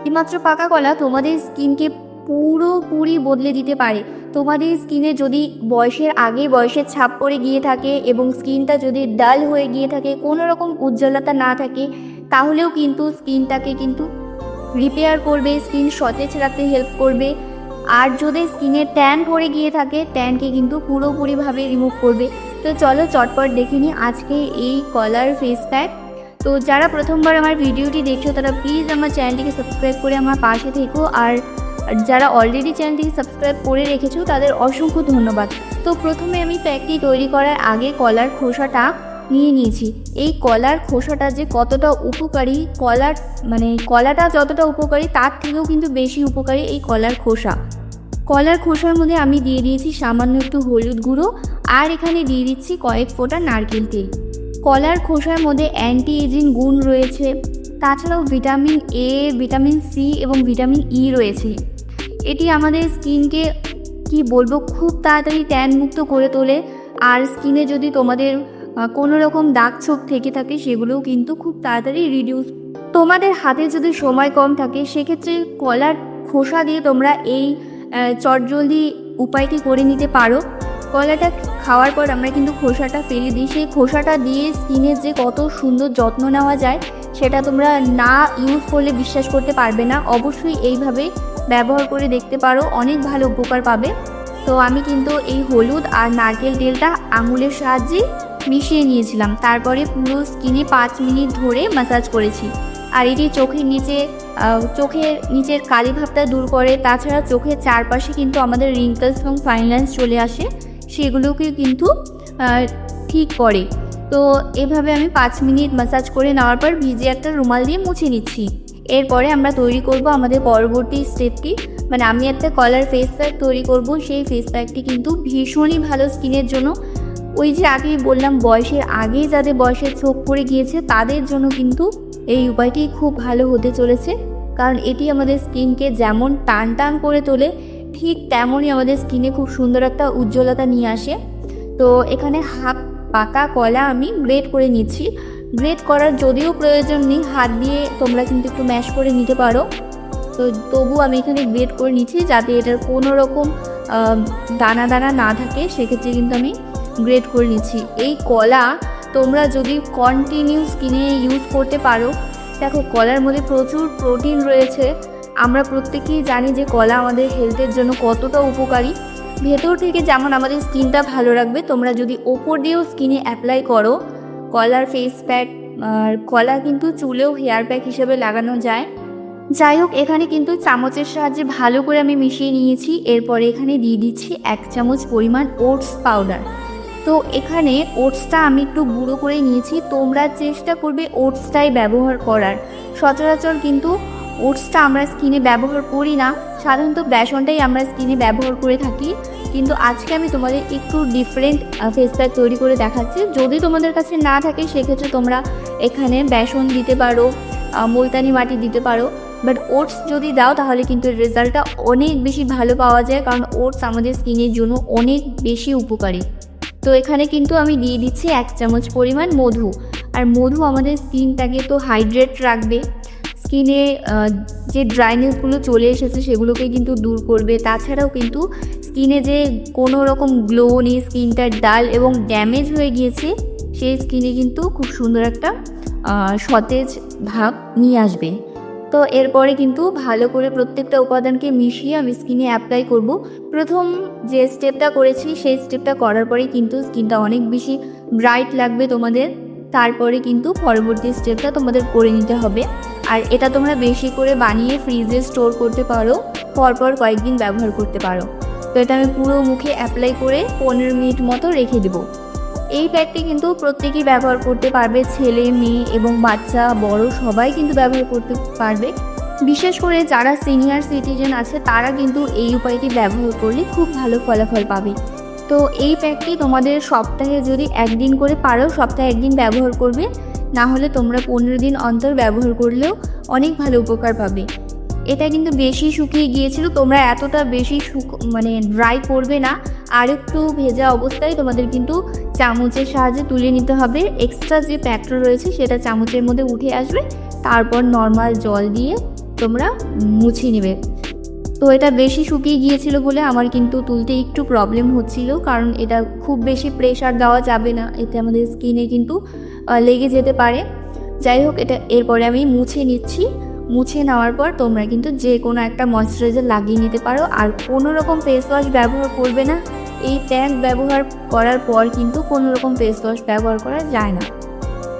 এইমাত্র পাকা কলা তোমাদের স্কিনকে পুরোপুরি বদলে দিতে পারে। তোমাদের স্কিনে যদি বয়সের আগে বয়সের ছাপ পড়ে গিয়ে থাকে এবং স্কিনটা যদি ডাল হয়ে গিয়ে থাকে, কোনো রকম উজ্জ্বলতা না থাকে, তাহলেও কিন্তু স্কিনটাকে কিন্তু রিপেয়ার করবে, স্কিন সতেজ রাখতে হেল্প করবে। আর যদি স্কিনে ট্যান পড়ে গিয়ে থাকে, ট্যানকে কিন্তু পুরোপুরিভাবে রিমুভ করবে। তো চলো চটপট দেখে নিই আজকে এই কলার ফেস প্যাক। তো যারা প্রথমবার আমার ভিডিওটি দেখছো তারা প্লিজ আমার চ্যানেলটিকে সাবস্ক্রাইব করে আমার পাশে থেকো। আর যারা অলরেডি চ্যানেলটিকে সাবস্ক্রাইব করে রেখেছো তাদের অসংখ্য ধন্যবাদ। তো প্রথমে আমি প্যাকটি তৈরি করার আগে কলার খোসাটা নিয়ে নিয়েছি। এই কলার খোসাটা যে কতটা উপকারী, কলাটা যতটা উপকারী তার থেকেও কিন্তু বেশি উপকারী এই কলার খোসা। কলার খোসার মধ্যে আমি দিয়ে দিয়েছি সামান্য একটু হলুদ গুঁড়ো, আর এখানে দিয়ে দিচ্ছি কয়েক ফোঁটা নারকেল তেল। কলার খোসার মধ্যে অ্যান্টি এজিং গুণ রয়েছে, তাছাড়াও ভিটামিন এ, ভিটামিন সি এবং ভিটামিন ই রয়েছে। এটি আমাদের স্কিনকে খুব তাড়াতাড়ি ট্যান মুক্ত করে তোলে। আর স্কিনে যদি তোমাদের কোনো রকম দাগ ছোপ থেকে থাকে সেগুলোও কিন্তু খুব তাড়াতাড়ি রিডিউস। তোমাদের হাতে যদি সময় কম থাকে সেক্ষেত্রে কলার খোসা দিয়ে তোমরা এই চটজলদি উপায়টি করে নিতে পারো। কলাটা খাওয়ার পর আমরা কিন্তু খোসাটা ফেলে দিই, সেই খোসাটা দিয়ে স্কিনের যে কত সুন্দর যত্ন নেওয়া যায় সেটা তোমরা না ইউজ করলে বিশ্বাস করতে পারবে না। অবশ্যই এইভাবে ব্যবহার করে দেখতে পারো, অনেক ভালো উপকার পাবে। তো আমি কিন্তু এই হলুদ আর নারকেল তেলটা আঙুলের সাহায্যে মিশিয়ে নিয়েছিলাম, তারপরে পুরো স্কিনে 5 মিনিট ধরে ম্যাসাজ করেছি। আর এটি চোখের নিচের কালি ভাবটা দূর করে, তাছাড়া চোখের চারপাশে কিন্তু আমাদের রিঙ্কলস এবং ফাইন লাইন্স চলে আসে সেগুলোকে কিন্তু ঠিক করে। তো এভাবে আমি 5 মিনিট ম্যাসাজ করে নেওয়ার পর ভিজে একটা রুমাল দিয়ে মুছে নিচ্ছি। এরপরে আমরা তৈরি করব আমাদের পরবর্তী স্টেপটি, আমি একটা কলার ফেস প্যাক তৈরি করব। সেই ফেস প্যাকটি কিন্তু ভীষণই ভালো স্কিনের জন্য। ওই যে আগেই বললাম, বয়সের আগেই যাদের বয়সের ছোপ পড়ে গিয়েছে তাদের জন্য কিন্তু এই উপায়টি খুব ভালো হতে চলেছে, কারণ এটি আমাদের স্কিনকে যেমন টান টান করে তোলে ঠিক তেমনই আমাদের স্কিনে খুব সুন্দর একটা উজ্জ্বলতা নিয়ে আসে। তো এখানে হাফ পাকা কলা আমি গ্রেট করে নিচ্ছি। গ্রেট করার যদিও প্রয়োজন নেই, হাত দিয়ে তোমরা কিন্তু একটু ম্যাশ করে নিতে পারো। তো তবু আমি এখানে গ্রেট করে নিচ্ছি যাতে এটার কোনো রকম দানা দানা না থাকে, সেক্ষেত্রে কিন্তু আমি গ্রেট করে নিচ্ছি। এই কলা তোমরা যদি কন্টিনিউ স্কিনে ইউজ করতে পারো, দেখো কলার মধ্যে প্রচুর প্রোটিন রয়েছে। আমরা প্রত্যেকেই জানি যে কলা আমাদের হেলথের জন্য কতটা উপকারী। ভেতর থেকে যেমন আমাদের স্কিনটা ভালো রাখবে, তোমরা যদি ওপর দিয়েও স্কিনে অ্যাপ্লাই করো কলার ফেস প্যাক। আর কলা কিন্তু চুলেও হেয়ার প্যাক হিসেবে লাগানো যায়। যাই হোক, এখানে কিন্তু চামচের সাহায্যে ভালো করে আমি মিশিয়ে নিয়েছি। এরপরে এখানে দিয়ে দিচ্ছি 1 চামচ পরিমাণ ওটস পাউডার। তো এখানে ওটসটা আমি একটু গুঁড়ো করে নিয়েছি, তোমরা চেষ্টা করবে ওটসটাই ব্যবহার করার। সচরাচর কিন্তু ওটসটা আমরা স্কিনে ব্যবহার করি না, সাধারণত বেসনটাই আমরা স্কিনে ব্যবহার করে থাকি। কিন্তু আজকে আমি তোমাদের একটু ডিফারেন্ট ফেস প্যাক তৈরি করে দেখাচ্ছি। যদি তোমাদের কাছে না থাকে সেক্ষেত্রে তোমরা এখানে বেসন দিতে পারো, মুলতানি মাটি দিতে পারো, বাট ওটস যদি দাও তাহলে কিন্তু রেজাল্টটা অনেক বেশি ভালো পাওয়া যায়, কারণ ওটস আমাদের স্কিনের জন্য অনেক বেশি উপকারী। তো এখানে কিন্তু আমি দিয়ে দিচ্ছি 1 চামচ পরিমাণ মধু। আর মধু আমাদের স্কিনটাকে তো হাইড্রেট রাখবে, স্কিনে যে ড্রাইনেসগুলো চলে এসেছে সেগুলোকে কিন্তু দূর করবে। তাছাড়াও কিন্তু স্কিনে যে কোনো রকম গ্লো নেই, স্কিনটা ডাল এবং ড্যামেজ হয়ে গিয়েছে, সেই স্কিনে কিন্তু খুব সুন্দর একটা সতেজ ভাব নিয়ে আসবে। তো এরপরে কিন্তু ভালো করে প্রত্যেকটা উপাদানকে মিশিয়ে আমি স্কিনে অ্যাপ্লাই করব। প্রথম যে স্টেপটা করেছি সেই স্টেপটা করার পরেই কিন্তু স্কিনটা অনেক বেশি ব্রাইট লাগবে তোমাদের। তারপরে কিন্তু পরবর্তী স্টেপটা তোমাদের করে নিতে হবে। আর এটা তোমরা বেশি করে বানিয়ে ফ্রিজে স্টোর করতে পারো, পরপর কয়েকদিন ব্যবহার করতে পারো। তো এটা আমি পুরো মুখে অ্যাপ্লাই করে 15 মিনিট মতো রেখে দেবো। এই প্যাকটি কিন্তু প্রত্যেকেই ব্যবহার করতে পারবে, ছেলে মেয়ে এবং বাচ্চা বড় সবাই কিন্তু ব্যবহার করতে পারবে। বিশেষ করে যারা সিনিয়র সিটিজেন আছে তারা কিন্তু এই উপায়টি ব্যবহার করলে খুব ভালো ফলাফল পাবে। তো এই প্যাকটি তোমাদের সপ্তাহে যদি 1 দিন করে পারো, সপ্তাহে 1 দিন ব্যবহার করবে, না হলে তোমরা 15 দিন অন্তর ব্যবহার করলেও অনেক ভালো উপকার পাবে। এটা কিন্তু বেশি শুকিয়ে গিয়েছিল, তোমরা এতটা বেশি ড্রাই করবে না, আর একটু ভেজা অবস্থায় তোমাদের কিন্তু চামচের সাহায্যে তুলে নিতে হবে। এক্সট্রা যে প্যাকটা রয়েছে সেটা চামচের মধ্যে উঠে আসবে, তারপর নর্মাল জল দিয়ে তোমরা মুছে নেবে। তো এটা বেশি শুকিয়ে গিয়েছিল বলে আমার কিন্তু তুলতে একটু প্রবলেম হচ্ছিল, কারণ এটা খুব বেশি প্রেশার দেওয়া যাবে না, এতে আমাদের স্কিনে কিন্তু লেগে যেতে পারে। যাই হোক, এটা এরপরে আমি মুছে নিচ্ছি। মুছে নেওয়ার পর তোমরা কিন্তু যে কোনো একটা ময়শ্চারাইজার লাগিয়ে নিতে পারো, আর কোনো রকম ফেস ওয়াশ ব্যবহার করবে না। এই ট্যাঙ্ক ব্যবহার করার পর কিন্তু কোনো রকম ফেস ওয়াশ ব্যবহার করা যায় না।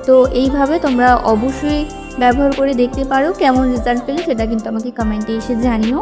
তো এইভাবে তোমরা অবশ্যই ব্যবহার করে দেখতে পারো, কেমন রেজাল্ট পেলে সেটা কিন্তু আমাকে কমেন্টে এসে জানিও।